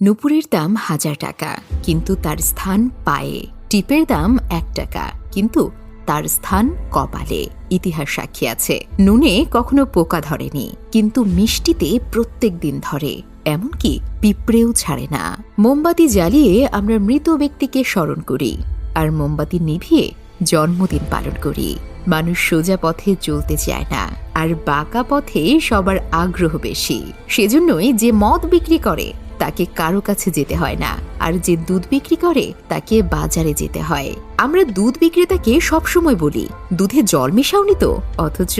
নুপুরের দাম 1000 টাকা, কিন্তু তার স্থান পায়ে। টিপের দাম 1 টাকা, কিন্তু তার স্থান কপালে। ইতিহাস সাক্ষী আছে, নুনে কখনো পোকা ধরেনি, কিন্তু মিষ্টিতে প্রত্যেক দিন ধরে, এমনকি পিঁপড়েও ছাড়ে না। মোমবাতি জ্বালিয়ে আমরা মৃত ব্যক্তিকে স্মরণ করি, আর মোমবাতি নিভিয়ে জন্মদিন পালন করি। মানুষ সোজা পথে চলতে চায় না, আর বাঁকা পথে সবার আগ্রহ বেশি। সেজন্যই যে মদ বিক্রি করে তাকে কারো কাছে যেতে হয় না, আর যে দুধ বিক্রি করে তাকে বাজারে যেতে হয়। আমরা দুধ বিক্রেতাকে সবসময় বলি, দুধে জল মিশাওনি তো, অথচ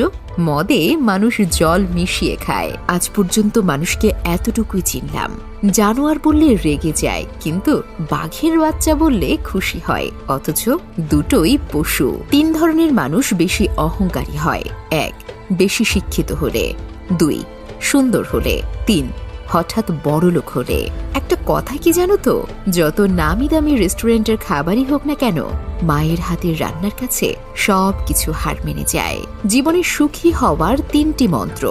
মদে মানুষ জল মিশিয়ে খায়। আজ পর্যন্ত মানুষকে এতটুকুই চিনলাম, জানোয়ার বললে রেগে যায়, কিন্তু বাঘের বাচ্চা বললে খুশি হয়, অথচ দুটোই পশু। 3 ধরনের মানুষ বেশি অহংকারী হয়: 1. বেশি শিক্ষিত হলে, 2. সুন্দর হলে, 3. হঠাৎ বড়লোক হলে। একটা কথা কি জানো তো, যত নামি দামি রেস্টুরেন্টের খাবারই হোক না কেন, মায়ের হাতের রান্নার কাছে সব কিছু হার মেনে যায়। জীবনে সুখী হওয়ার 3টি মন্ত্র: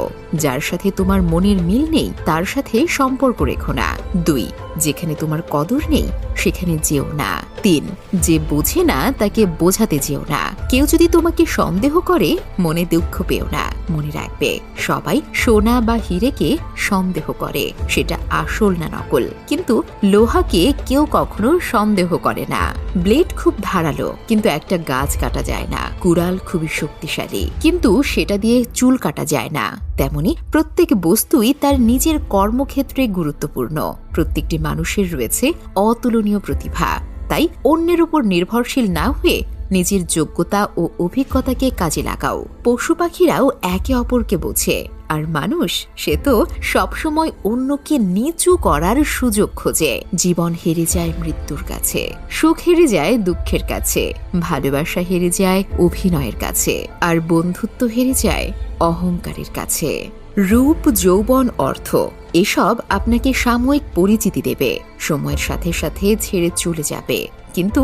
যার সাথে তোমার মনের মিল নেই তার সাথে সম্পর্ক রেখো না। 2. যেখানে তোমার কদর নেই সেখানে যেও না। 3. যে বোঝে না তাকে বোঝাতে যেও না। কেউ যদি তোমাকে সন্দেহ করে, মনে দুঃখ পেও না। মনে রাখবে, সবাই সোনা বা হীরেকে সন্দেহ করে, সেটা আসল না নকল। কিন্তু লোহাকে কেউ কখনো সন্দেহ করে না। ব্লেড খুব ধারালো, কিন্তু একটা গাছ কাটা যায় না। কুড়াল খুবই শক্তিশালী, কিন্তু সেটা দিয়ে চুল কাটা যায় না। তেমনি প্রত্যেক বস্তুই তার নিজের কর্মক্ষেত্রে গুরুত্বপূর্ণ। প্রত্যেকটি মানুষের রয়েছে অতুলনীয় প্রতিভা, তাই অন্যের উপর নির্ভরশীল না হয়ে নিজের যোগ্যতা ও অভিজ্ঞতাকে কাজে লাগাও। পশু পাখিরাও একে অপরকে বোঝে, আর মানুষ সে তো সবসময় অন্যকে নিচু করার সুযোগ খোঁজে। জীবন হেরে যায় মৃত্যুর কাছে, সুখ হেরে যায় দুঃখের কাছে, ভালোবাসা হেরে যায় অভিনয়ের কাছে, আর বন্ধুত্ব হেরে যায় অহংকারের কাছে। রূপ, যৌবন, অর্থ এসব আপনাকে সাময়িক পরিচিতি দেবে, সময়ের সাথে সাথে ছেড়ে চলে যাবে, কিন্তু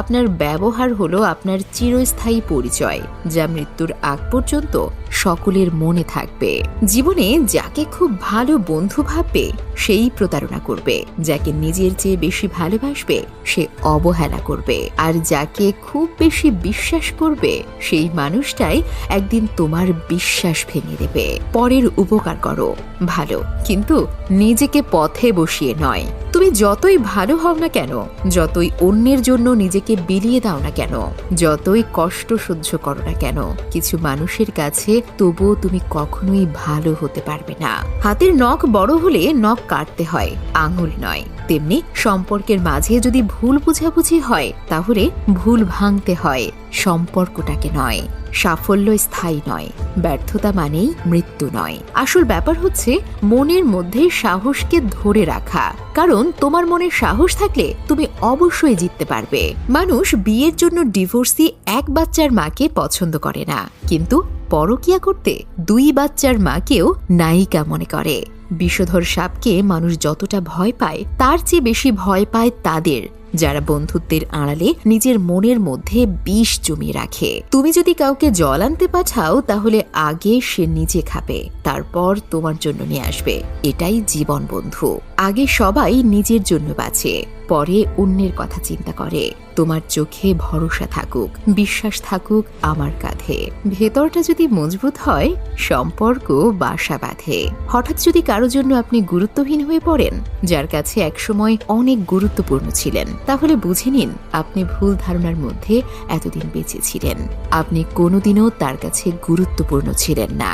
আপনার ব্যবহার হলো আপনার চিরস্থায়ী পরিচয়, যা মৃত্যুর আগ পর্যন্ত সকলের মনে থাকবে। জীবনে যাকে খুব ভালো বন্ধু ভাববে সেই প্রতারণা করবে, যাকে নিজের চেয়ে বেশি ভালোবাসবে সে অবহেলা করবে, আর যাকে খুব বেশি বিশ্বাস করবে সেই মানুষটাই একদিন তোমার বিশ্বাস ভেঙে দেবে। পরের উপকার করো ভালো, কিন্তু নিজেকে পথে বসিয়ে নয়। তুমি যতই ভালো হও না কেন, যতই অন্যের জন্য নিজেকে বিলিয়ে দাও না কেন, যতই কষ্ট সহ্য করো না কেন, কিছু মানুষের কাছে তবুও তুমি কখনোই ভালো হতে পারবে না। হাতের নখ বড় হলে নখ কাটতে হয়, আঙুল নয়। তেমনি সম্পর্কের মাঝে যদি ভুল বুঝাবুঝি হয়, তাহলে ভুল ভাঙতে হয়, সম্পর্কটাকে নয়। সাফল্য স্থায়ী নয়, ব্যর্থতা মানেই মৃত্যু নয়। আসল ব্যাপার হচ্ছে মনের মধ্যে সাহসকে ধরে রাখা, কারণ তোমার মনে সাহস থাকলে তুমি অবশ্যই জিততে পারবে। মানুষ বিয়ের জন্য ডিভোর্সি 1 বাচ্চার মাকে পছন্দ করে না, কিন্তু পরকিয়া করতে 2 বাচ্চার মাকেও নায়িকা মনে করে। বিষধর সাপকে মানুষ যতটা ভয় পায়, তার চেয়ে বেশি ভয় পায় তাদের যারা বন্ধুত্বের আড়ালে নিজের মনের মধ্যে বিষ জমিয়ে রাখে। তুমি যদি কাউকে জল আনতে পাঠাও, তাহলে আগে সে নিজে খাবে, তারপর তোমার জন্য নিয়ে আসবে। এটাই জীবন বন্ধু। আগে সবাই নিজের জন্য বাঁচে, পরে অন্যের কথা চিন্তা করে। তোমার চোখে ভরসা থাকুক, বিশ্বাস থাকুক আমার কাঁধে। ভেতরটা যদি মজবুত হয়, সম্পর্ক বাসা বাঁধে। হঠাৎ যদি কারো জন্য আপনি গুরুত্বহীন হয়ে পড়েন, যার কাছে একসময় অনেক গুরুত্বপূর্ণ ছিলেন, তাহলে বুঝে নিন আপনি ভুল ধারণার মধ্যে এতদিন বেঁচে ছিলেন। আপনি কোনোদিনও তার কাছে গুরুত্বপূর্ণ ছিলেন না।